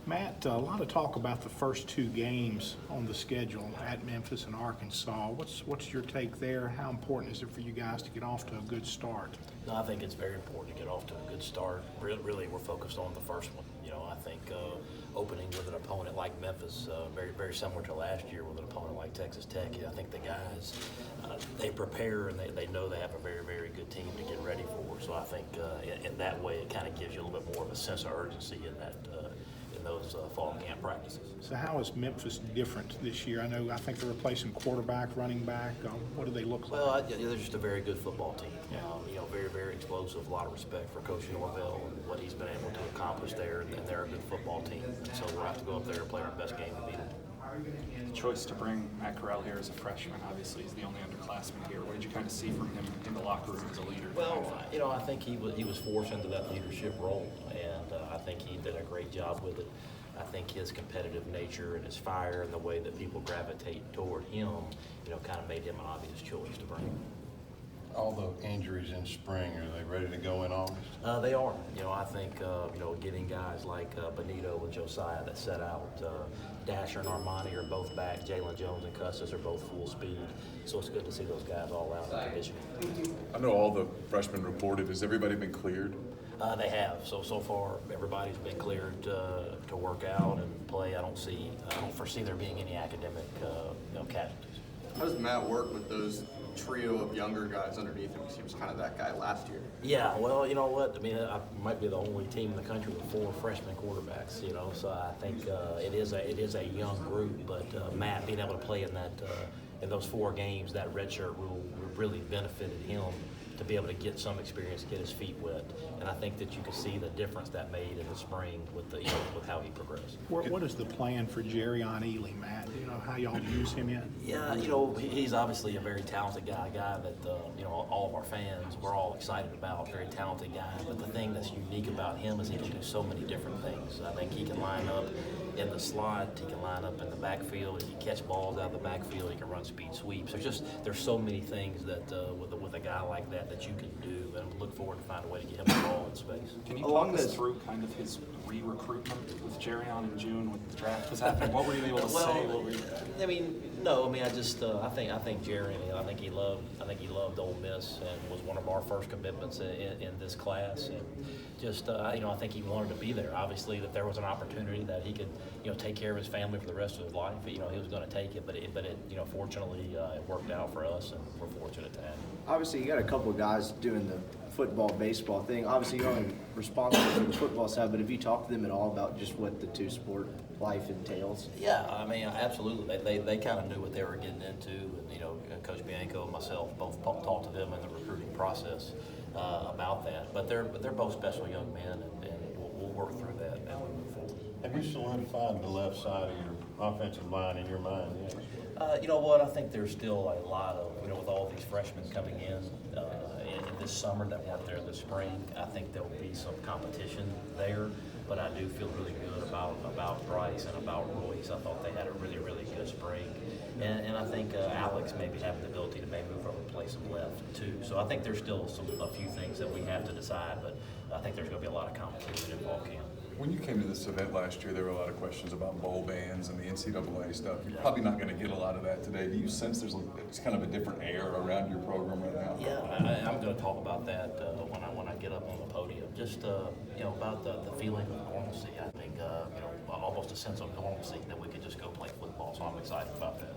Matt, a lot of talk about the first two games on the schedule at Memphis and Arkansas. What's your take there? How important is it for you guys to get off to a good start? No, I think it's very important to get off to a good start. Really, we're focused on the first one. You know, I think opening with an opponent like Memphis, very similar to last year with an opponent like Texas Tech. I think the guys, they prepare and they know they have a very good team to get ready for. So I think in that way, it kind of gives you a little bit more of a sense of urgency in that. In those fall camp practices. So how is Memphis different this year? I think they're replacing quarterback, running back. What do they look like? Well, they're just a very good football team. Yeah. Very explosive. A lot of respect for Coach Norvell and what he's been able to accomplish there. And they're a good football team. And so we'll have to go up there and play our best game to beat them. The choice to bring Matt Corral here as a freshman, obviously he's the only underclassman here. What did you kind of see from him in the locker room as a leader? Well, I think he was forced into that leadership role, and I think he did a great job with it. I think his competitive nature and his fire and the way that people gravitate toward him, kind of made him an obvious choice to bring. All the injuries in spring, are they ready to go in August? They are. I think, getting guys like Benito and Josiah that set out, Dasher and Armani are both back. Jalen Jones and Custis are both full speed. So it's good to see those guys all out in conditioning. I know all the freshmen reported. Has everybody been cleared? They have. So far, everybody's been cleared to work out and play. I don't foresee there being any academic casualties. How does Matt work with those trio of younger guys underneath him? Because he was kind of that guy last year. Yeah, well, you know what? I might be the only team in the country with 4 freshman quarterbacks. So I think it is a young group. But Matt being able to play in those 4 games, that redshirt rule really benefited him to be able to get some experience, get his feet wet, and I think that you can see the difference that made in the spring with with how he progressed. What is the plan for Jerrion Ely, Matt? Do you know how y'all use him yet? Yeah, he's obviously a very talented guy that all of our fans, we're all excited about. Very talented guy, but the thing that's unique about him is he can do so many different things. I think he can line up in the slot, he can line up in the backfield, he can catch balls out of the backfield, he can run speed sweeps. There's so many things that with a guy like that you can do, and I look forward to find a way to get him the ball in space. Can you talk us through kind of his re-recruitment with Jerrion in June when the draft was happening? What were you able to say? I think Jerry, I think he loved Ole Miss and was one of our first commitments in this class, and I think he wanted to be there. Obviously, that there was an opportunity that he could take care of his family for the rest of his life. He was going to take it, but fortunately it worked out for us, and we're fortunate to have him. Obviously, you got a couple of guys doing the football, baseball thing. Obviously, you're only responsible for the football side, but have you talked to them at all about just what the two-sport life entails? Yeah, absolutely. They kind of knew what they were getting into, and Coach Bianco and myself both talked to them in the recruiting process about that. But they're both special young men, and we'll work through that as we move forward. Have you solidified the left side of your offensive line in your mind yet? You know what? I think there's still a lot of, with all these freshmen coming in this summer that weren't there this spring, I think there'll be some competition there. But I do feel really good about Bryce and about Royce. I thought they had a really good spring. And I think Alex maybe having the ability to maybe move over and play some left too. So I think there's still a few things that we have to decide, but I think there's going to be a lot of competition in fall camp. When you came to this event last year, there were a lot of questions about bowl bans and the NCAA stuff. You're probably not going to get a lot of that today. Do you sense it's kind of a different air around your program right now? Yeah, I'm going to talk about that when I get up on the podium. Just about the feeling of normalcy. I think almost a sense of normalcy that we could just go play football. So I'm excited about that.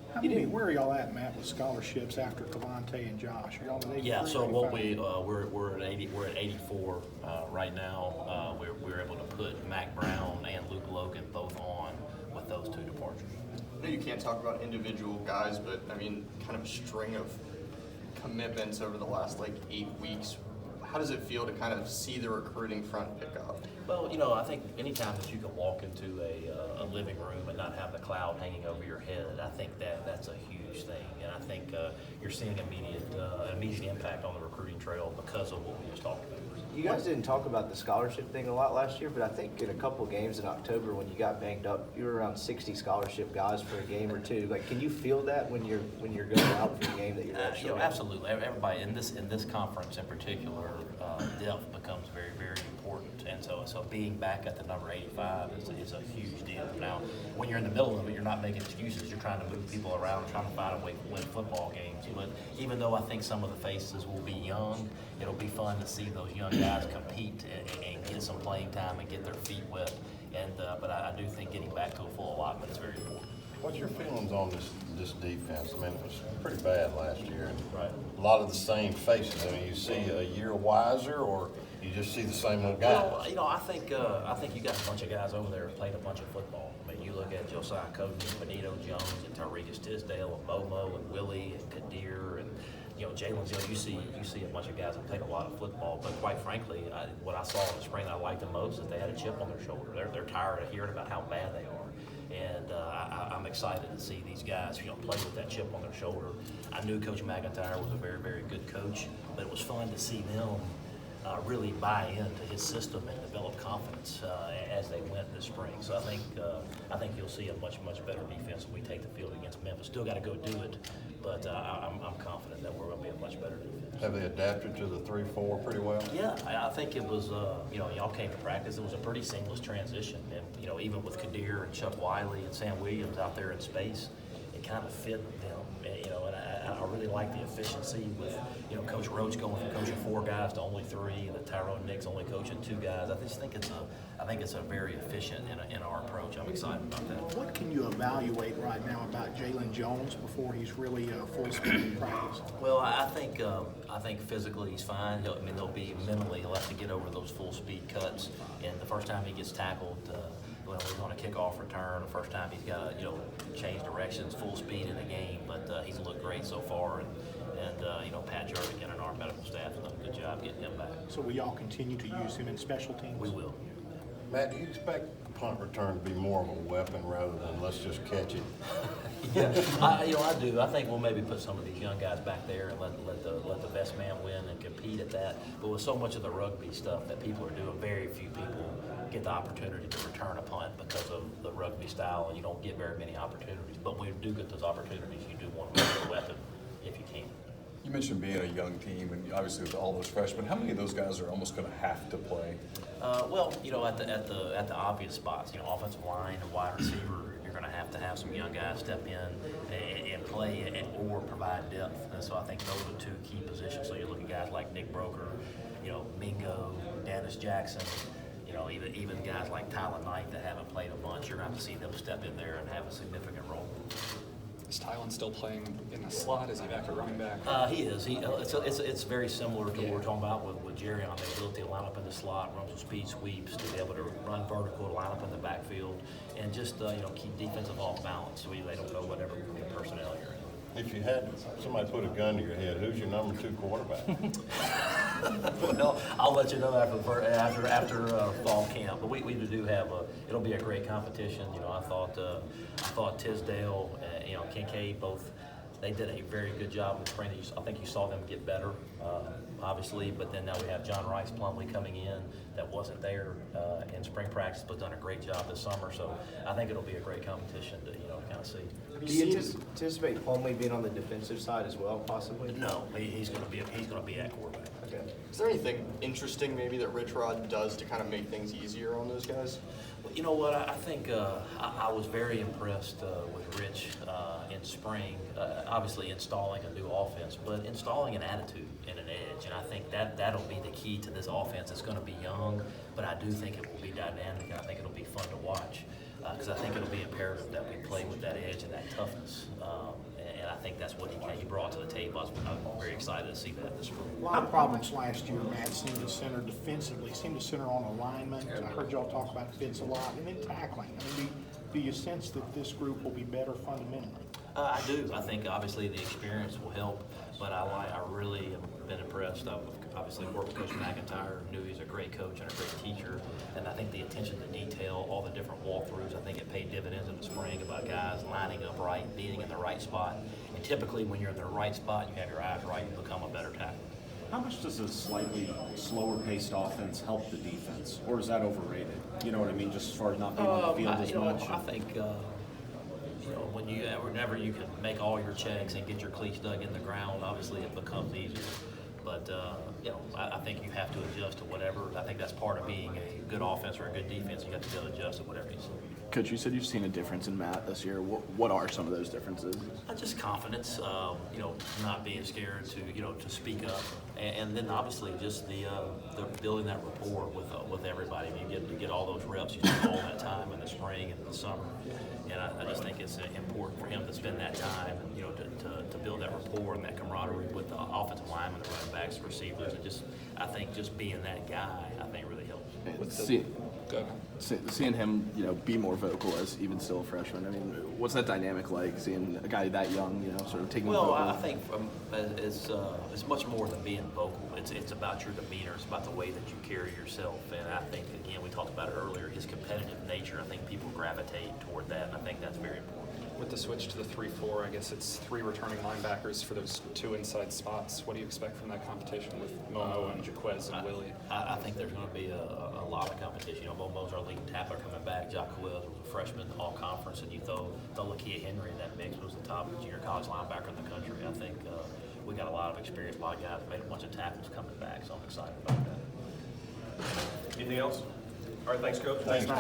Where are y'all at, Matt, with scholarships after Cavante and Josh? Are y'all at 83? Yeah, so what we're at 80. We're at 84 right now. We're able to put Mac Brown and Luke Logan both on with those 2 departures. I know you can't talk about individual guys, but kind of a string of commitments over the last 8 weeks. How does it feel to kind of see the recruiting front pick up? Well, I think anytime that you can walk into a living room and not have the cloud hanging over your head, I think that's a huge thing. And I think you're seeing immediate impact on the recruiting trail because of what we just talked about. You guys didn't talk about the scholarship thing a lot last year, but I think in a couple games in October when you got banged up, you were around 60 scholarship guys for a game or two. Like, can you feel that when you're going out for a game that you're actually? Absolutely. Everybody in this conference in particular, depth becomes very, very important. And so being back at the number 85 is a huge deal. Now, when you're in the middle of it, you're not making excuses. You're trying to move people around, trying to find a way to win football games. But even though I think some of the faces will be young, it'll be fun to see those young guys compete and get some playing time and get their feet wet. But I do think getting back to a full allotment is very important. What's your feelings on this defense? I mean, it was pretty bad last year. And Right. a lot of the same faces. I mean, you see a year wiser, or you just see the same old guys? Well, I think you got a bunch of guys over there who played a bunch of football. I mean, you look at Josiah Cody, Benito Jones, and Tariqus Tisdale, and Momo, and Willie, and Kadir, and Jalen's. You see a bunch of guys that played a lot of football. But quite frankly, what I saw in the spring I liked the most is they had a chip on their shoulder. They're tired of hearing about how bad they are. And I'm excited to see these guys, play with that chip on their shoulder. I knew Coach McIntyre was a very, very good coach, but it was fun to see them really buy into his system and develop confidence as they went this spring. So I think you'll see a much, much better defense when we take the field against Memphis. Still got to go do it, but I'm confident that we're going to be a much better defense. Have they adapted to the 3-4 pretty well? Yeah, I think it was, y'all came to practice. It was a pretty seamless transition. And, even with Kadir and Chuck Wiley and Sam Williams out there in space, it kind of fit them. And I really like the efficiency with, Coach Roach going from coaching 4 guys to only 3, and then Tyrone Nix only coaching 2 guys. I just think it's a very efficient in our approach. I'm excited about that. What can you evaluate right now about Jalen Jones before he's really full speed in practice? Well, I think physically he's fine. They'll be mentally, he'll have to get over those full speed cuts. And the first time he gets tackled, he's on a kickoff return. The first time he's got to, change directions, full speed in the game. But he's looked great so far. And Pat Jernigan and our medical staff have done a good job getting him back. So will y'all continue to use him in special teams? We will. Matt, do you expect the punt return to be more of a weapon rather than let's just catch it? Yeah, I do. I think we'll maybe put some of these young guys back there and let the best man win and compete at that. But with so much of the rugby stuff that people are doing, very few people get the opportunity to return a punt because of the rugby style, and you don't get very many opportunities. But when you do get those opportunities, you do want to use a weapon if you can. You mentioned being a young team, and obviously with all those freshmen, how many of those guys are almost going to have to play? Well, at the obvious spots, offensive line and wide receiver, you're going to have some young guys step in and play or provide depth. And so I think those are 2 key positions. So you're looking at guys like Nick Broker, Mingo, Dennis Jackson, even guys like Tyler Knight that haven't played a bunch. You're going to have to see them step in there and have a significant role. Is Tylen still playing in the slot? Is he back at running back? He is. It's very similar to what we're talking about with Jerry on the ability to line up in the slot, run some speed sweeps, to be able to run vertical, to line up in the backfield, and just keep defensive off balance so they don't know whatever personnel you're in. If you had somebody put a gun to your head, who's your number 2 quarterback? Well, I'll let you know after fall camp. But we do have it'll be a great competition. I thought Tisdale, Kincaid, both they did a very good job in spring. I think you saw them get better, obviously. But then now we have John Rice Plumlee coming in that wasn't there in spring practice, but done a great job this summer. So I think it'll be a great competition to kind of see. Do you anticipate Plumlee being on the defensive side as well, possibly? No, he's going to be at quarterback. Okay. Is there anything interesting maybe that Rich Rod does to kind of make things easier on those guys? Well, you know what? I think I was very impressed with Rich in spring. Obviously installing a new offense, but installing an attitude and an edge. And I think that'll be the key to this offense. It's going to be young, but I do think it will be dynamic, and I think it'll be fun to watch. Because I think it'll be imperative that we play with that edge and that toughness. And I think that's what he brought to the table. I'm very excited to see that this spring. A lot of problems last year, Matt, seemed to center defensively, seemed to center on alignment. I heard y'all talk about defense a lot, and then tackling. Do you sense that this group will be better fundamentally? I do. I think obviously the experience will help, but I really have been impressed. I've obviously worked with Coach McIntyre, knew he was a great coach and a great teacher. And I think the attention to detail, all the different walkthroughs, I think it paid dividends in the spring about guys lining up right, being in the right spot. And typically when you're in the right spot, you have your eyes right, you become a better tackler. How much does a slightly slower paced offense help the defense, or is that overrated? You know what I mean, just as far as not being on the field as You know, much? I think, whenever you can make all your checks and get your cleats dug in the ground, obviously it becomes easier. But, I think you have to adjust to whatever. I think that's part of being a good offense or a good defense. You have to be able to adjust to whatever you see. Coach, you said you've seen a difference in Matt this year. What are some of those differences? Just confidence, not being scared to speak up, and then obviously just the building that rapport with everybody. You get all those reps, you spend all that time in the spring and in the summer, and I just think it's important for him to spend that time, and to build that rapport and that camaraderie with the offensive linemen, the running backs, the receivers, and I think just being that guy, I think really helps. Seeing him, be more vocal as even still a freshman. I mean, what's that dynamic like? Seeing a guy that young, sort of taking the Well, vocal? I think it's much more than being vocal. It's about your demeanor. It's about the way that you carry yourself. And I think, again, we talked about it earlier, his competitive nature. I think people gravitate toward that, and I think that's very important. With the switch to the 3-4, I guess it's 3 returning linebackers for those 2 inside spots. What do you expect from that competition with Momo and Jaquez and Willie? I think there's going to be a lot of competition. Momo's our leading tackler coming back. Jaquez was a freshman all conference, and you throw Lakia Henry in that mix, was the top junior college linebacker in the country. I think we got a lot of experience, a lot of guys made a bunch of tackles coming back, so I'm excited about that. Anything else? All right, thanks, Coach. Thanks, Coach.